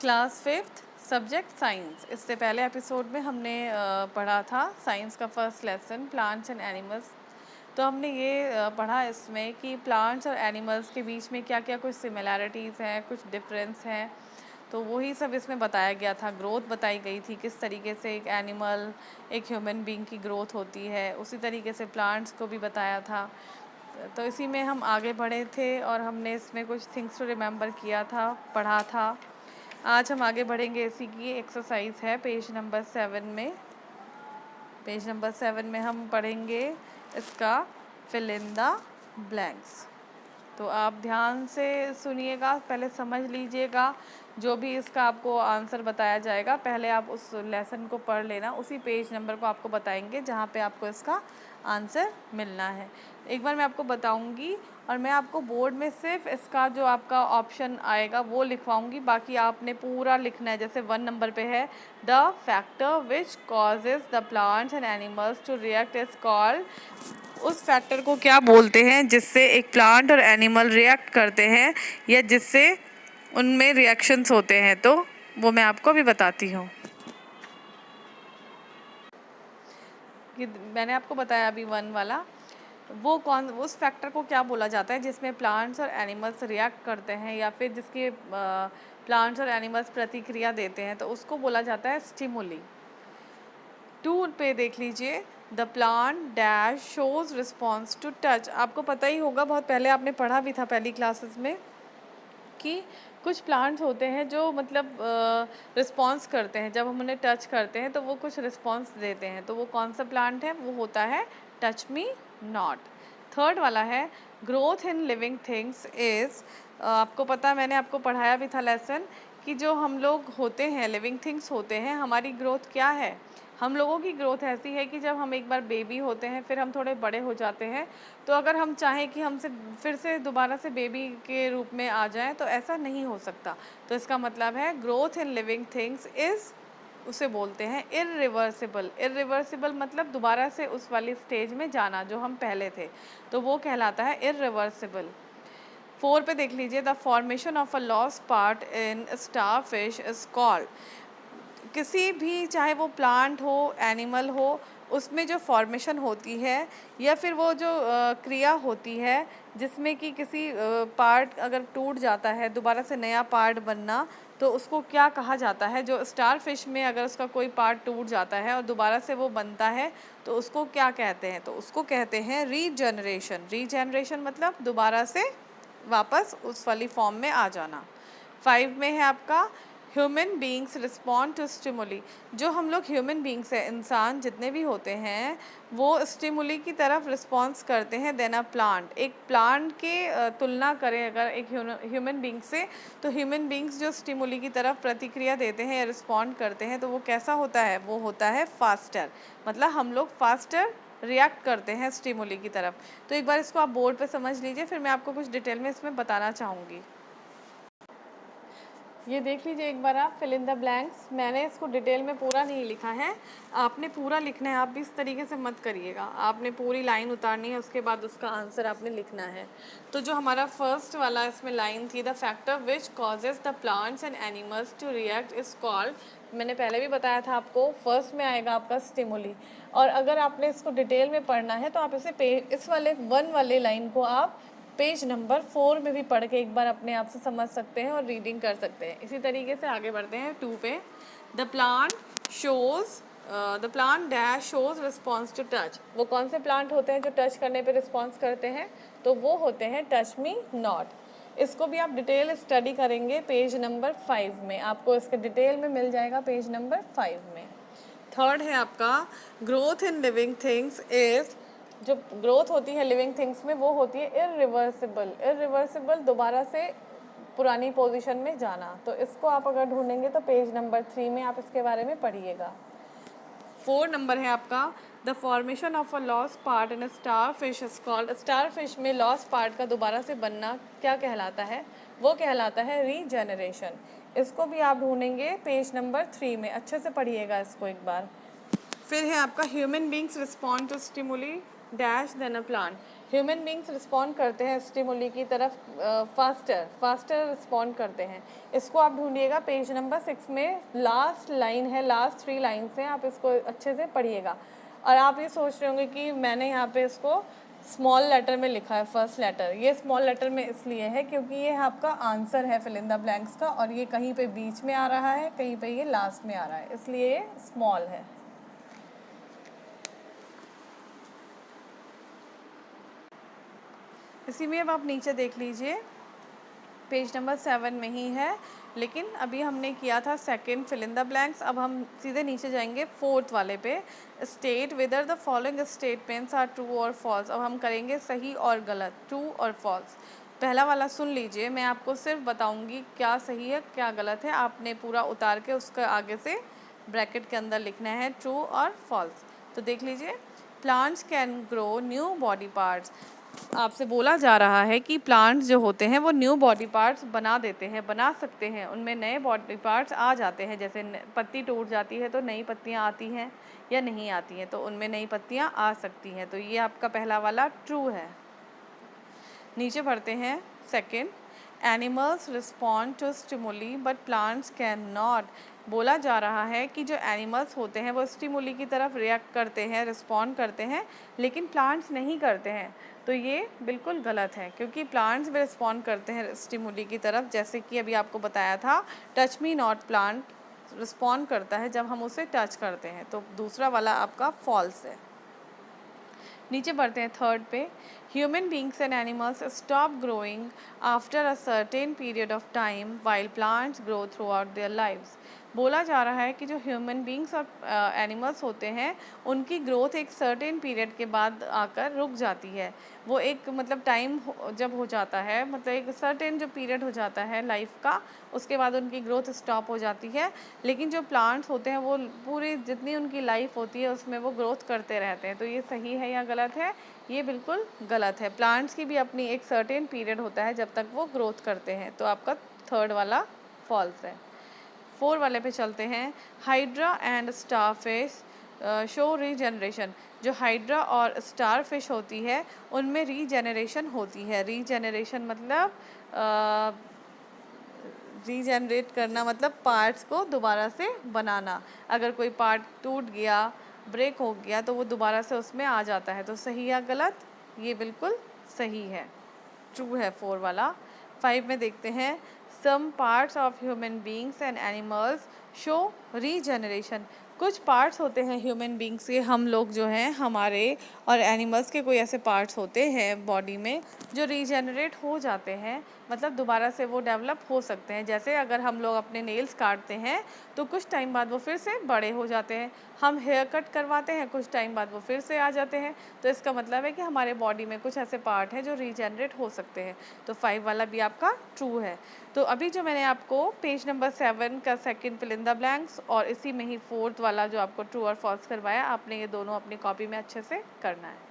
Class fifth subject science. इससे पहले episode में हमने पढ़ा था साइंस का first lesson plants and animals. तो हमने ये पढ़ा इसमें कि प्लांट्स और एनिमल्स के बीच में क्या क्या कुछ सिमिलैरिटीज़ हैं, कुछ डिफरेंस हैं। तो वही सब इसमें बताया गया था। ग्रोथ बताई गई थी, किस तरीके से एक एनिमल एक ह्यूमन बीइंग की ग्रोथ होती है, उसी तरीके से प्लांट्स को भी बताया था। तो इसी में हम आगे बढ़े थे और हमने इसमें कुछ थिंग्स टू रिमेंबर किया था, पढ़ा था। आज हम आगे बढ़ेंगे। इसी की एक्सरसाइज है पेज नंबर 7 में। पेज नंबर 7 में हम पढ़ेंगे इसका फिल इन द ब्लैंक्स। तो आप ध्यान से सुनिएगा, पहले समझ लीजिएगा। जो भी इसका आपको आंसर बताया जाएगा पहले आप उस लेसन को पढ़ लेना, उसी पेज नंबर को आपको बताएंगे जहाँ पे आपको इसका आंसर मिलना है। एक बार मैं आपको बताऊंगी और मैं आपको बोर्ड में सिर्फ इसका जो आपका ऑप्शन आएगा वो लिखवाऊंगी, बाकी आपने पूरा लिखना है। जैसे 1 नंबर पे है the factor which causes the plants and animals to react is called. उस फैक्टर को क्या बोलते हैं जिससे एक प्लांट और एनिमल रिएक्ट करते हैं या जिससे उनमें रिएक्शंस होते हैं। तो वो मैं आपको अभी बताती हूँ कि मैंने आपको बताया अभी 1 वाला, वो कौन, उस फैक्टर को क्या बोला जाता है जिसमें प्लांट्स और एनिमल्स रिएक्ट करते हैं या फिर जिसके प्लांट्स और एनिमल्स प्रतिक्रिया देते हैं, तो उसको बोला जाता है स्टिमुली। 2 पे देख लीजिए the plant dash shows response to touch. आपको पता ही होगा, बहुत पहले आपने पढ़ा भी था पहली क्लासेस में कि कुछ प्लांट्स होते हैं जो मतलब रिस्पॉन्स करते हैं, जब हम उन्हें टच करते हैं तो वो कुछ रिस्पॉन्स देते हैं। तो वो कौन सा प्लांट है? वो होता है टच मी नॉट। 3rd वाला है growth in living things is. आपको पता, मैंने आपको पढ़ाया भी था लेसन कि जो हम लोग होते हैं, लिविंग थिंग्स होते हैं, हमारी ग्रोथ क्या है? हम लोगों की ग्रोथ ऐसी है कि जब हम एक बार बेबी होते हैं फिर हम थोड़े बड़े हो जाते हैं, तो अगर हम चाहें कि हमसे फिर से दोबारा से बेबी के रूप में आ जाएं तो ऐसा नहीं हो सकता। तो इसका मतलब है growth in living things is, उसे बोलते हैं इरिवर्सिबल। इरिवर्सिबल मतलब दोबारा से उस वाली स्टेज में जाना जो हम पहले थे, तो वो कहलाता है इरिवर्सिबल। 4 पे देख लीजिए the formation of a lost part in star fish is called. किसी भी, चाहे वो प्लांट हो एनिमल हो, उसमें जो फॉर्मेशन होती है या फिर वो जो क्रिया होती है जिसमें कि किसी पार्ट अगर टूट जाता है दोबारा से नया पार्ट बनना, तो उसको क्या कहा जाता है? जो स्टार फिश में अगर उसका कोई पार्ट टूट जाता है और दोबारा से वो बनता है तो उसको क्या कहते हैं? तो उसको कहते हैं रीजनरेशन। रीजनरेशन मतलब दोबारा से वापस उस वाली फॉर्म में आ जाना। 5 में है आपका human beings respond to stimuli. जो हम लोग ह्यूमन बींग्स हैं, इंसान जितने भी होते हैं, वो स्टिमुली की तरफ रिस्पॉन्स करते हैं देन अ प्लांट। एक प्लांट के तुलना करें अगर एक ह्यूमन बींग से, तो ह्यूमन बींग्स जो स्टिमुली की तरफ प्रतिक्रिया देते हैं या रिस्पॉन्ड करते हैं, तो वो कैसा होता है? वो होता है फास्टर। मतलब हम लोग फास्टर रिएक्ट करते हैं स्टिमुली की तरफ। तो एक बार इसको आप बोर्ड पे समझ लीजिए, फिर मैं आपको कुछ डिटेल में इसमें बताना चाहूँगी। ये देख लीजिए एक बार आप फिल इन द ब्लैंक्स। मैंने इसको डिटेल में पूरा नहीं लिखा है, आपने पूरा लिखना है। आप भी इस तरीके से मत करिएगा, आपने पूरी लाइन उतारनी है, उसके बाद उसका आंसर आपने लिखना है। तो जो हमारा फर्स्ट वाला इसमें लाइन थी the factor which causes the plants and animals to react is called, मैंने पहले भी बताया था आपको, फर्स्ट में आएगा आपका स्टिमुली। और अगर आपने इसको डिटेल में पढ़ना है तो आप इसे इस वाले 1 वाले लाइन को आप पेज नंबर 4 में भी पढ़ के एक बार अपने आप से समझ सकते हैं और रीडिंग कर सकते हैं। इसी तरीके से आगे बढ़ते हैं 2 पे the plant shows the plant dash shows response to touch. वो कौन से प्लांट होते हैं जो टच करने पे रिस्पॉन्स करते हैं? तो वो होते हैं टच मी नॉट। इसको भी आप डिटेल स्टडी करेंगे पेज नंबर 5 में, आपको इसके डिटेल में मिल जाएगा पेज नंबर 5 में। 3rd है आपका growth in living things is. जो ग्रोथ होती है लिविंग थिंग्स में वो होती है इरिवर्सिबल। इरिवर्सिबल दोबारा से पुरानी पोजीशन में जाना। तो इसको आप अगर ढूंढेंगे तो पेज नंबर 3 में आप इसके बारे में पढ़िएगा। 4 नंबर है आपका the formation of a lost part in star fish is called. Star fish में लॉस्ट पार्ट का दोबारा से बनना क्या कहलाता है? वो कहलाता है रीजनरेशन। इसको भी आप ढूंढेंगे पेज नंबर 3 में, अच्छे से पढ़िएगा इसको एक बार। फिर है आपका human beings respond to stimuli dash than a plant. Human beings respond करते हैं स्टिमुली की तरफ फास्टर रिस्पॉन्ड करते हैं। इसको आप ढूंढिएगा पेज नंबर 6 में, लास्ट लाइन है, लास्ट 3 लाइन है, आप इसको अच्छे से पढ़िएगा। और आप ये सोच रहे होंगे कि मैंने यहाँ पे इसको स्मॉल लेटर में लिखा है, फर्स्ट लेटर। ये स्मॉल लेटर में इसलिए है क्योंकि ये आपका आंसर है फिल इन द ब्लैंक्स का, और ये कहीं पे बीच में आ रहा है, कहीं पे ये लास्ट में आ रहा है, इसलिए ये स्मॉल है। इसी में अब आप नीचे देख लीजिए, पेज नंबर 7 में ही है, लेकिन अभी हमने किया था second fill in the blanks. अब हम सीधे नीचे जाएंगे फोर्थ वाले पे, state whether the following statements are true और फॉल्स। अब हम करेंगे सही और गलत, ट्रू और फॉल्स। पहला वाला सुन लीजिए, मैं आपको सिर्फ बताऊंगी क्या सही है क्या गलत है, आपने पूरा उतार के उसके आगे से ब्रैकेट के अंदर लिखना है ट्रू और फॉल्स। तो देख लीजिए, plants can grow new body parts. आपसे बोला जा रहा है कि प्लांट्स जो होते हैं वो न्यू बॉडी पार्ट्स बना देते हैं, बना सकते हैं, उनमें नए बॉडी पार्ट्स आ जाते हैं। जैसे पत्ती टूट जाती है तो नई पत्तियां आती हैं या नहीं आती हैं, तो उनमें नई पत्तियां आ सकती हैं। तो ये आपका पहला वाला ट्रू है। नीचे बढ़ते हैं, second, animals respond to stimuli but plants can not. बोला जा रहा है कि जो एनिमल्स होते हैं वो स्टिमुली की तरफ रिएक्ट करते हैं, रिस्पॉन्ड करते हैं, लेकिन प्लांट्स नहीं करते हैं। तो ये बिल्कुल गलत है, क्योंकि प्लांट्स भी रिस्पॉन्ड करते हैं स्टिमुली की तरफ। जैसे कि अभी आपको बताया था, touch me not, plant respond करता है जब हम उसे टच करते हैं। तो दूसरा वाला आपका फॉल्स है। नीचे बढ़ते हैं थर्ड पे, human beings and animals stop growing after a certain period of time while plants grow through out their lives. बोला जा रहा है कि जो ह्यूमन बींग्स और एनिमल्स होते हैं उनकी ग्रोथ एक सर्टेन पीरियड के बाद आकर रुक जाती है। वो एक मतलब टाइम जब हो जाता है, मतलब एक सर्टेन जो पीरियड हो जाता है लाइफ का, उसके बाद उनकी ग्रोथ स्टॉप हो जाती है। लेकिन जो प्लांट्स होते हैं वो पूरी जितनी उनकी लाइफ होती है उसमें वो ग्रोथ करते रहते हैं। तो ये सही है या गलत है? ये बिल्कुल गलत है। प्लांट्स की भी अपनी एक सर्टेन पीरियड होता है जब तक वो ग्रोथ करते हैं। तो आपका थर्ड वाला फॉल्स है। फोर वाले पे चलते हैं, hydra and starfish show regeneration. जो हाइड्रा और स्टारफिश होती है उनमें रीजनरेशन होती है। रीजनरेशन मतलब रीजनरेट करना, मतलब पार्ट्स को दोबारा से बनाना। अगर कोई पार्ट टूट गया, ब्रेक हो गया, तो वो दोबारा से उसमें आ जाता है। तो सही या गलत? ये बिल्कुल सही है, ट्रू है 4 वाला। 5 में देखते हैं, some parts of human beings and animals show regeneration. कुछ पार्ट्स होते हैं ह्यूमन बींग्स के, हम लोग जो हैं हमारे, और एनिमल्स के कोई ऐसे पार्ट्स होते हैं बॉडी में जो रीजनरेट हो जाते हैं, मतलब दोबारा से वो डेवलप हो सकते हैं। जैसे अगर हम लोग अपने नेल्स काटते हैं तो कुछ टाइम बाद वो फिर से बड़े हो जाते हैं, हम हेयर कट करवाते हैं कुछ टाइम बाद वो फिर से आ जाते हैं। तो इसका मतलब है कि हमारे बॉडी में कुछ ऐसे पार्ट हैं जो रीजनरेट हो सकते हैं। तो 5 वाला भी आपका ट्रू है। तो अभी जो मैंने आपको पेज नंबर 7 का second fill in the blanks और इसी में ही फोर्थ वाला जो आपको ट्रू और फॉल्स करवाया, आपने ये दोनों अपनी कॉपी में अच्छे से करना है।